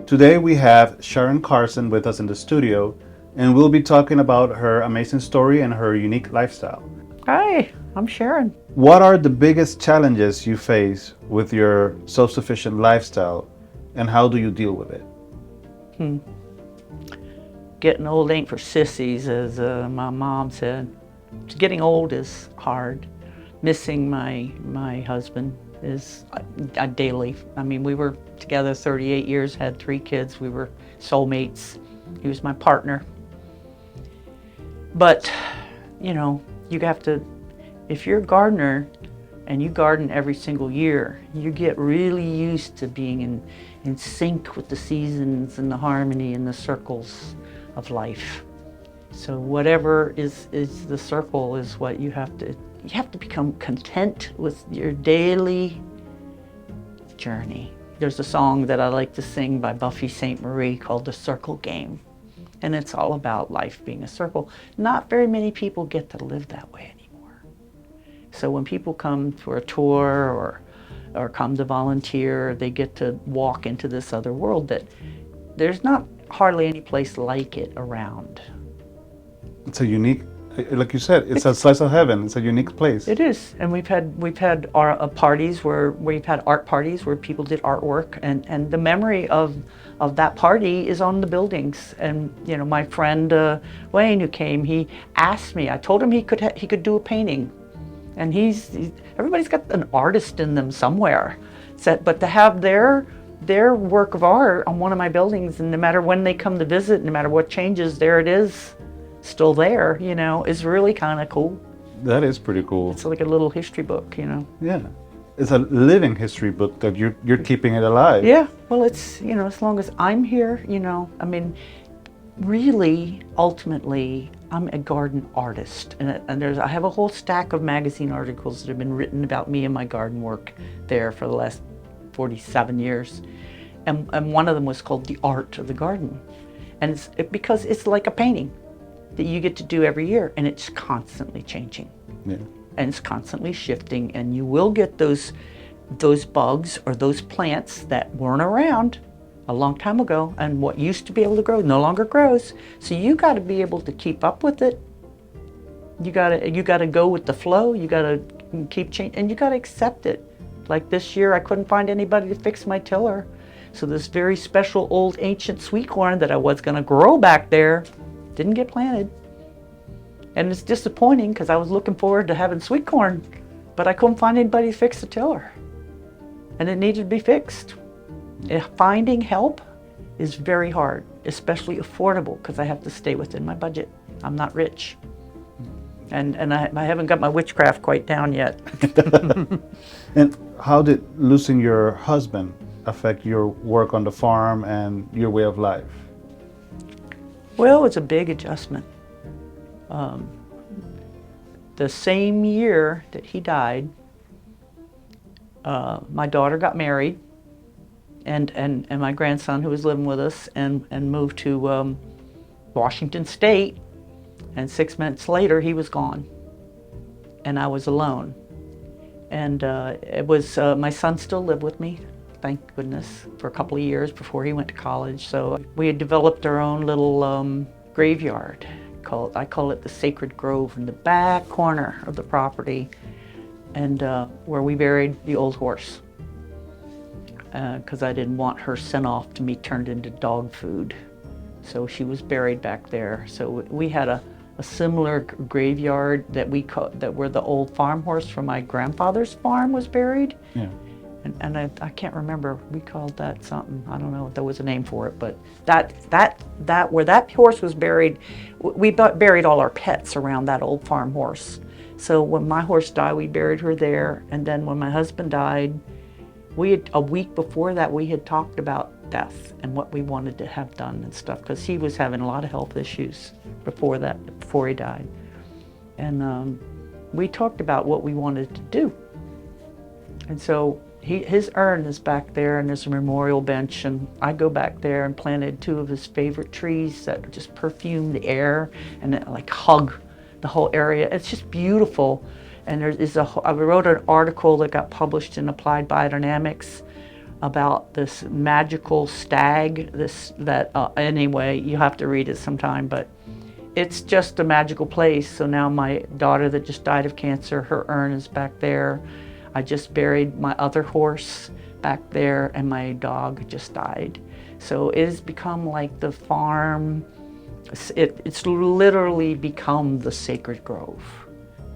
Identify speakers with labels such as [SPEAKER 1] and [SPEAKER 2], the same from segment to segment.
[SPEAKER 1] Today we have Sharon Carson with us in the studio, and we'll be talking about her amazing story and her unique lifestyle.
[SPEAKER 2] Hi, I'm Sharon.
[SPEAKER 1] What are the biggest challenges you face with your self-sufficient lifestyle, and how do you deal with it?
[SPEAKER 2] Getting old ain't for sissies, as my mom said. Getting old is hard. Missing my husband is daily. I mean, we were together 38 years, had 3 kids. We were soulmates. He was my partner. But, you know, you have to, if you're a gardener and you garden every single year, you get really used to being in sync with the seasons and the harmony and the circles of life. So whatever is the circle is what you have to become content with your daily journey. There's a song that I like to sing by Buffy St. Marie called The Circle Game. And it's all about life being a circle. Not very many people get to live that way anymore. So when people come for a tour or come to volunteer, they get to walk into this other world that there's not hardly any place like it around.
[SPEAKER 1] It's a unique, like you said, it's a slice of heaven. It's a unique place.
[SPEAKER 2] It is, and we've had our parties where we've had art parties where people did artwork, and the memory of that party is on the buildings. And you know, my friend Wayne, who came, he asked me. I told him he could do a painting, and everybody's got an artist in them somewhere. But to have their work of art on one of my buildings, and no matter when they come to visit, no matter what changes, there it is. Still there, you know, is really kind of cool.
[SPEAKER 1] That is pretty cool.
[SPEAKER 2] It's like a little history book, you know.
[SPEAKER 1] Yeah, it's a living history book that you're keeping it alive.
[SPEAKER 2] Yeah, well, it's, you know, as long as I'm here, you know, I mean, really, ultimately, I'm a garden artist, and I have a whole stack of magazine articles that have been written about me and my garden work there for the last 47 years, and one of them was called The Art of the Garden, and because it's like a painting that you get to do every year, and it's constantly changing.
[SPEAKER 1] Yeah.
[SPEAKER 2] And it's constantly shifting, and you will get those bugs or those plants that weren't around a long time ago, and what used to be able to grow no longer grows. So you got to be able to keep up with it. You got to go with the flow. You got to keep changing, and you got to accept it. Like this year, I couldn't find anybody to fix my tiller, so this very special old ancient sweet corn that I was going to grow back there didn't get planted. And it's disappointing because I was looking forward to having sweet corn, but I couldn't find anybody to fix the tiller. And it needed to be fixed. Finding help is very hard, especially affordable, because I have to stay within my budget. I'm not rich. And I haven't got my witchcraft quite down yet.
[SPEAKER 1] And how did losing your husband affect your work on the farm and your way of life?
[SPEAKER 2] Well, it's a big adjustment. The same year that he died, my daughter got married, and my grandson, who was living with us, and moved to Washington State, and 6 months later he was gone, and I was alone. And it was my son still lived with me, thank goodness, for a couple of years before he went to college. So we had developed our own little graveyard. I call it the Sacred Grove, in the back corner of the property, and where we buried the old horse, because I didn't want her sent off to be turned into dog food. So she was buried back there. So we had a similar graveyard that where the old farm horse from my grandfather's farm was buried.
[SPEAKER 1] Yeah.
[SPEAKER 2] And I can't remember, we called that something, I don't know if there was a name for it, but that where that horse was buried, we buried all our pets around that old farm horse. So when my horse died, we buried her there. And then when my husband died, a week before that, we had talked about death and what we wanted to have done and stuff, because he was having a lot of health issues before he died. And we talked about what we wanted to do. And so his urn is back there, and there's a memorial bench, and I go back there and planted 2 of his favorite trees that just perfume the air and like hug the whole area. It's just beautiful. And I wrote an article that got published in Applied Biodynamics about this magical stag. Anyway, you have to read it sometime, but it's just a magical place. So now my daughter that just died of cancer, her urn is back there. I just buried my other horse back there, and my dog just died. So it has become like the farm. It's literally become the sacred grove.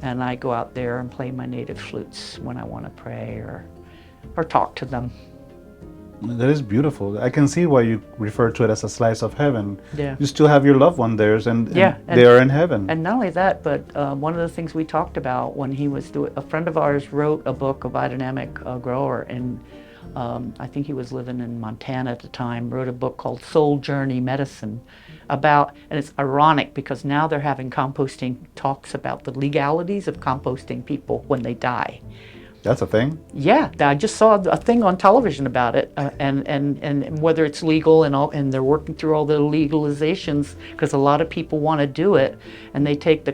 [SPEAKER 2] And I go out there and play my native flutes when I want to pray or talk to them.
[SPEAKER 1] That is beautiful. I can see why you refer to it as a slice of heaven.
[SPEAKER 2] Yeah.
[SPEAKER 1] You still have your loved one there, and they are in heaven.
[SPEAKER 2] And not only that, but one of the things we talked about when he was a friend of ours wrote a book, a biodynamic grower, and I think he was living in Montana at the time, wrote a book called Soul Journey Medicine and it's ironic because now they're having composting talks about the legalities of composting people when they die.
[SPEAKER 1] That's a thing?
[SPEAKER 2] Yeah, I just saw a thing on television about it, and whether it's legal and they're working through all the legalizations, because a lot of people want to do it, and they take the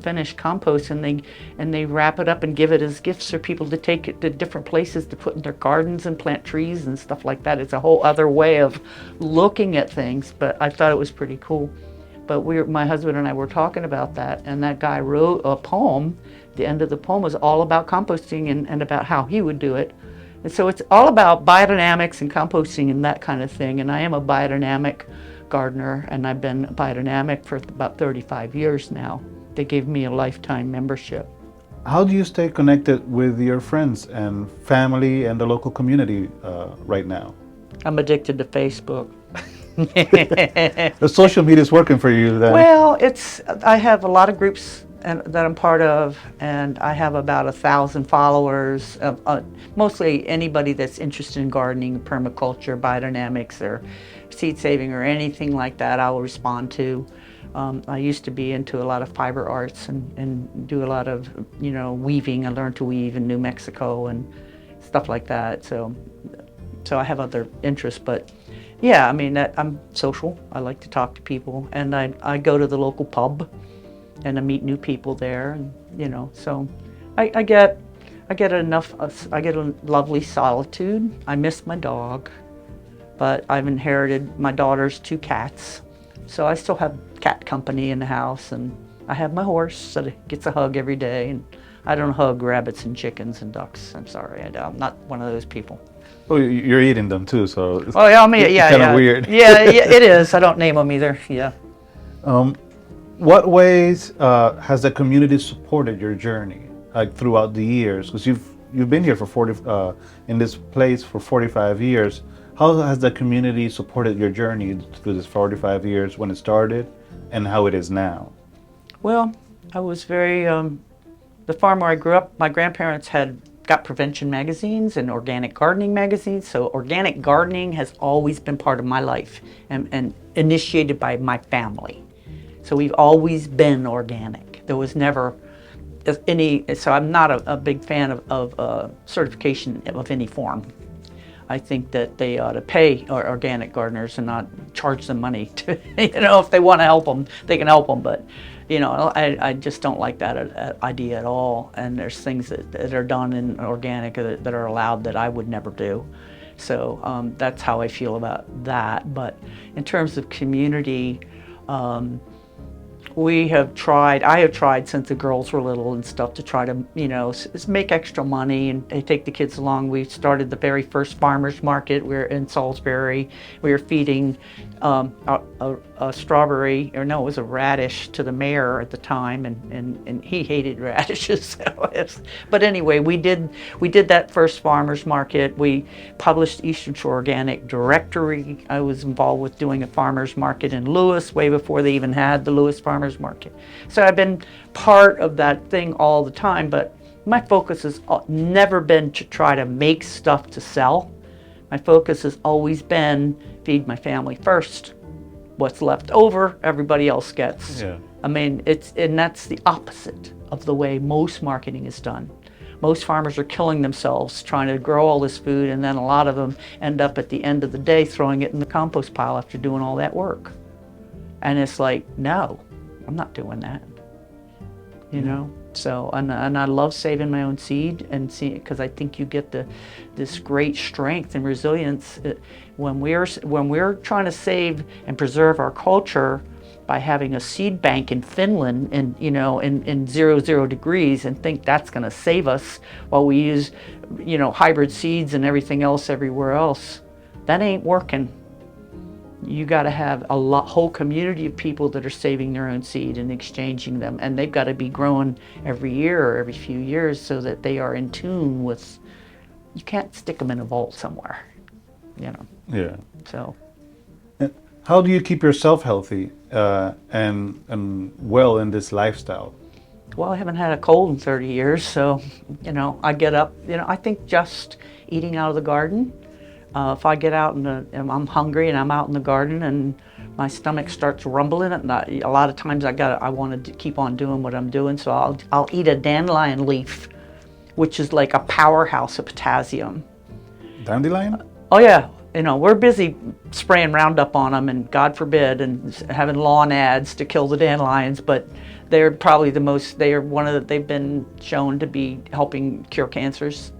[SPEAKER 2] finished compost, and they wrap it up and give it as gifts for people to take it to different places to put in their gardens and plant trees and stuff like that. It's a whole other way of looking at things, but I thought it was pretty cool. But my husband and I were talking about that, and that guy wrote a poem. The end of the poem was all about composting and about how he would do it. And so it's all about biodynamics and composting and that kind of thing. And I am a biodynamic gardener, and I've been biodynamic for about 35 years now. They gave me a lifetime membership.
[SPEAKER 1] How do you stay connected with your friends and family and the local community right now?
[SPEAKER 2] I'm addicted to Facebook.
[SPEAKER 1] The social media is working for you then?
[SPEAKER 2] Well, I have a lot of groups that I'm part of, and I have about 1,000 followers, mostly anybody that's interested in gardening, permaculture, biodynamics, or seed saving, or anything like that, I will respond to. I used to be into a lot of fiber arts and do a lot of, weaving. I learned to weave in New Mexico and stuff like that. So I have other interests, but yeah, I mean, I'm social. I like to talk to people, and I go to the local pub, and I meet new people there, and so I get a lovely solitude. I miss my dog, but I've inherited my daughter's 2 cats, so I still have cat company in the house, and I have my horse that gets a hug every day, and I don't hug rabbits and chickens and ducks. I'm sorry, I'm not one of those people.
[SPEAKER 1] Oh, you're eating them too, so it's
[SPEAKER 2] kind
[SPEAKER 1] of weird.
[SPEAKER 2] Yeah, it is. I don't name them either. Yeah.
[SPEAKER 1] What ways has the community supported your journey, like throughout the years? Because you've been here for in this place for 45 years. How has the community supported your journey through this 45 years when it started, and how it is now?
[SPEAKER 2] Well, I was very the farm where I grew up. My grandparents had got prevention magazines and organic gardening magazines. So organic gardening has always been part of my life and initiated by my family. So we've always been organic. There was never so I'm not a big fan of certification of any form. I think that they ought to pay organic gardeners and not charge them money to, if they want to help them, they can help them. But, I just don't like that idea at all. And there's things that are done in organic that are allowed that I would never do. So that's how I feel about that. But in terms of community, I have tried since the girls were little and stuff to try to, make extra money and take the kids along. We started the very first farmers market. We're in Salisbury. We were feeding a a strawberry, or no, it was a radish to the mayor at the time, and he hated radishes. But anyway, we did that first farmers market. We published Eastern Shore Organic Directory. I was involved with doing a farmers market in Lewis way before they even had the Lewis Farmers Market. So I've been part of that thing all the time, but my focus has never been to try to make stuff to sell. My focus has always been feed my family first. What's left over, everybody else gets.
[SPEAKER 1] Yeah.
[SPEAKER 2] I mean, that's the opposite of the way most marketing is done. Most farmers are killing themselves trying to grow all this food, and then a lot of them end up at the end of the day throwing it in the compost pile after doing all that work. And it's like, no, I'm not doing that. You know? So, and I love saving my own seed, and see, because I think you get this great strength and resilience when we're trying to save and preserve our culture by having a seed bank in Finland, and in 0 degrees, and think that's going to save us while we use hybrid seeds and everything else everywhere else. That ain't working. You got to have a whole community of people that are saving their own seed and exchanging them, and they've got to be growing every year or every few years so that they are in tune with. You can't stick them in a vault somewhere,
[SPEAKER 1] Yeah.
[SPEAKER 2] So,
[SPEAKER 1] how do you keep yourself healthy and well in this lifestyle?
[SPEAKER 2] well, I haven't had a cold in 30 years, so I get up. I think just eating out of the garden. If I get out and I'm hungry and I'm out in the garden and my stomach starts rumbling, and a lot of times I want to keep on doing what I'm doing, so I'll eat a dandelion leaf, which is like a powerhouse of potassium.
[SPEAKER 1] Dandelion?
[SPEAKER 2] Oh yeah, we're busy spraying Roundup on them, and God forbid, and having lawn ads to kill the dandelions, but they're probably they've been shown to be helping cure cancers.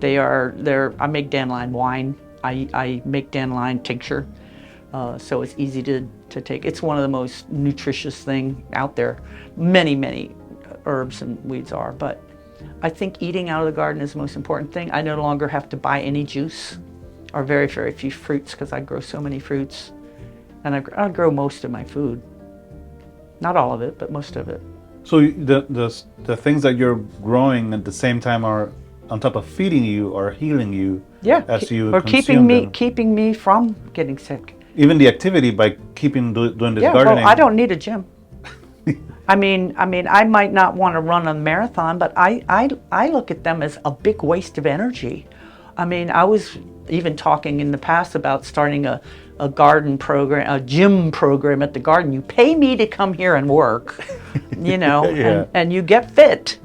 [SPEAKER 2] I make dandelion wine. I make dandelion tincture, so it's easy to take. It's one of the most nutritious thing out there. Many herbs and weeds are, but I think eating out of the garden is the most important thing. I no longer have to buy any juice, or very, very few fruits, because I grow so many fruits, and I grow most of my food. Not all of it, but most of it.
[SPEAKER 1] So the things that you're growing at the same time are on top of feeding you or healing you, as you
[SPEAKER 2] or
[SPEAKER 1] consume
[SPEAKER 2] keeping me from getting sick.
[SPEAKER 1] Even the activity by keeping doing this
[SPEAKER 2] Yeah,
[SPEAKER 1] gardening.
[SPEAKER 2] well, I don't need a gym. I mean, I might not want to run a marathon, but I look at them as a big waste of energy. I mean, I was even talking in the past about starting a garden program, a gym program at the garden. You pay me to come here and work,
[SPEAKER 1] Yeah.
[SPEAKER 2] and you get fit.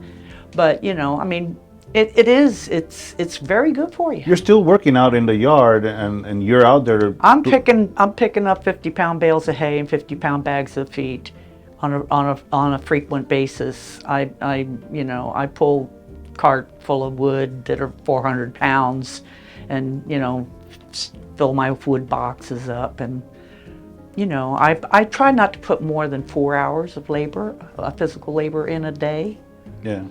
[SPEAKER 2] But I mean, it's very good for you.
[SPEAKER 1] You're still working out in the yard, and you're out there.
[SPEAKER 2] I'm picking up 50-pound bales of hay and 50-pound bags of feed on a frequent basis. I pull cart full of wood that are 400 pounds, and fill my wood boxes up, and I try not to put more than 4 hours of labor, physical labor, in a day.
[SPEAKER 1] Yeah.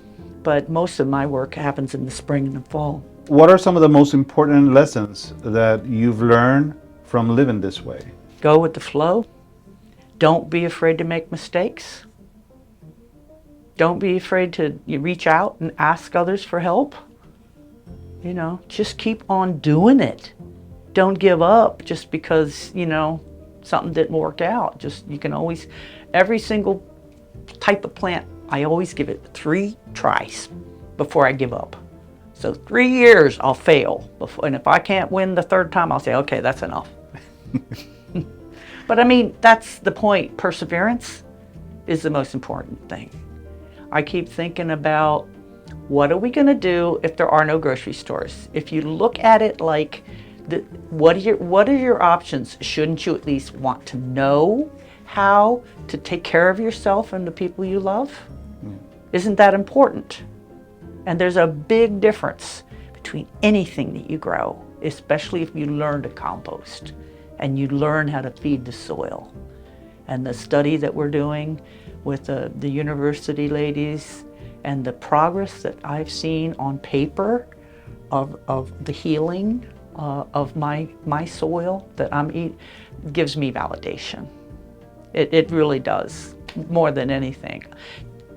[SPEAKER 2] But most of my work happens in the spring and the fall.
[SPEAKER 1] What are some of the most important lessons that you've learned from living this way?
[SPEAKER 2] Go with the flow. Don't be afraid to make mistakes. Don't be afraid to reach out and ask others for help. Just keep on doing it. Don't give up just because, something didn't work out. You can always, every single type of plant, I always give it 3 tries before I give up. So 3 years I'll fail, and if I can't win the 3rd time, I'll say, okay, that's enough. But I mean, that's the point. Perseverance is the most important thing. I keep thinking about, what are we going to do if there are no grocery stores? If you look at it like, what are your options? Shouldn't you at least want to know how to take care of yourself and the people you love? Isn't that important? And there's a big difference between anything that you grow, especially if you learn to compost and you learn how to feed the soil. And the study that we're doing with the university ladies, and the progress that I've seen on paper of the healing of my soil that I'm eating, gives me validation. It really does, more than anything.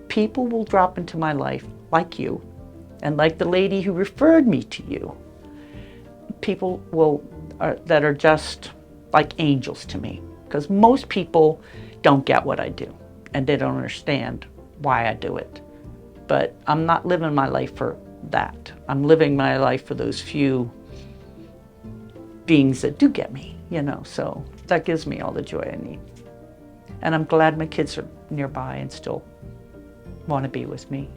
[SPEAKER 2] People will drop into my life like you, and like the lady who referred me to you. People that are just like angels to me, because most people don't get what I do, and they don't understand why I do it. But I'm not living my life for that. I'm living my life for those few beings that do get me, so that gives me all the joy I need. And I'm glad my kids are nearby and still want to be with me,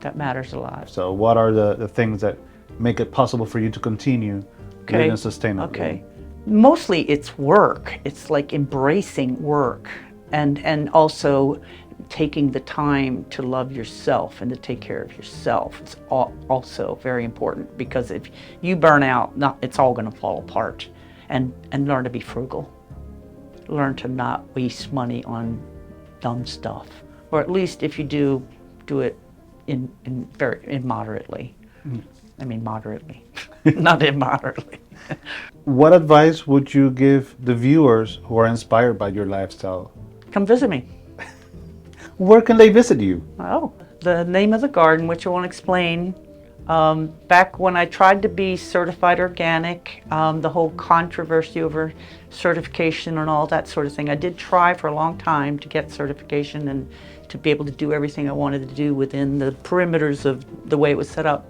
[SPEAKER 2] That matters a lot.
[SPEAKER 1] So what are the things that make it possible for you to continue living sustainably?
[SPEAKER 2] Okay. Mostly it's work. It's like embracing work and also taking the time to love yourself and to take care of yourself. It's also very important, because if you burn out, it's all going to fall apart. And learn to be frugal. Learn to not waste money on dumb stuff. Or at least if you do it in moderately. I mean moderately, not immoderately.
[SPEAKER 1] What advice would you give the viewers who are inspired by your lifestyle?
[SPEAKER 2] Come visit me.
[SPEAKER 1] Where can they visit you?
[SPEAKER 2] Oh, the name of the garden, which I won't explain. Back when I tried to be certified organic, the whole controversy over certification and all that sort of thing, I did try for a long time to get certification and to be able to do everything I wanted to do within the perimeters of the way it was set up.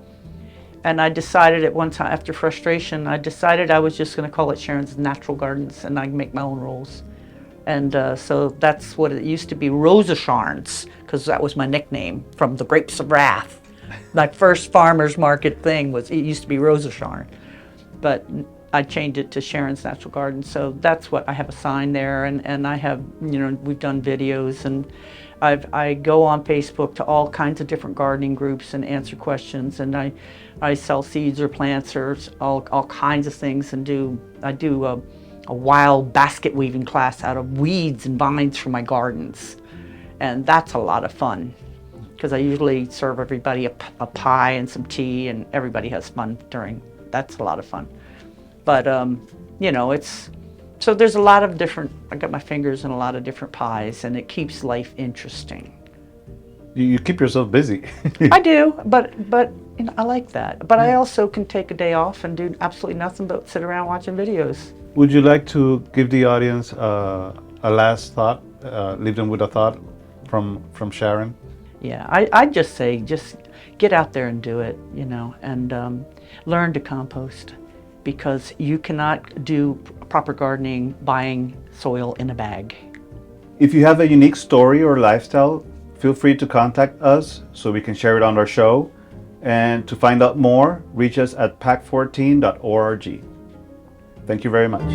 [SPEAKER 2] And I decided at one time, after frustration, I decided I was just going to call it Sharon's Natural Gardens, and I'd make my own rules. And so that's what it used to be, Rosa Sharns, because that was my nickname from the Grapes of Wrath. My first farmer's market thing it used to be Rosa Sharn, but I changed it to Sharon's Natural Garden. So that's what I have a sign there, and I have, we've done videos, and I go on Facebook to all kinds of different gardening groups and answer questions, and I sell seeds or plants or all kinds of things, and I do a wild basket weaving class out of weeds and vines from my gardens, and that's a lot of fun. Because I usually serve everybody a pie and some tea, and everybody has fun that's a lot of fun. But, so there's a lot of I got my fingers in a lot of different pies, and it keeps life interesting.
[SPEAKER 1] You keep yourself busy.
[SPEAKER 2] I do, but I like that. But I also can take a day off and do absolutely nothing but sit around watching videos.
[SPEAKER 1] Would you like to give the audience a last thought, leave them with a thought from Sharon?
[SPEAKER 2] Yeah, I'd just say, just get out there and do it, and learn to compost, because you cannot do proper gardening buying soil in a bag.
[SPEAKER 1] If you have a unique story or lifestyle, feel free to contact us so we can share it on our show. And to find out more, reach us at pack14.org. Thank you very much.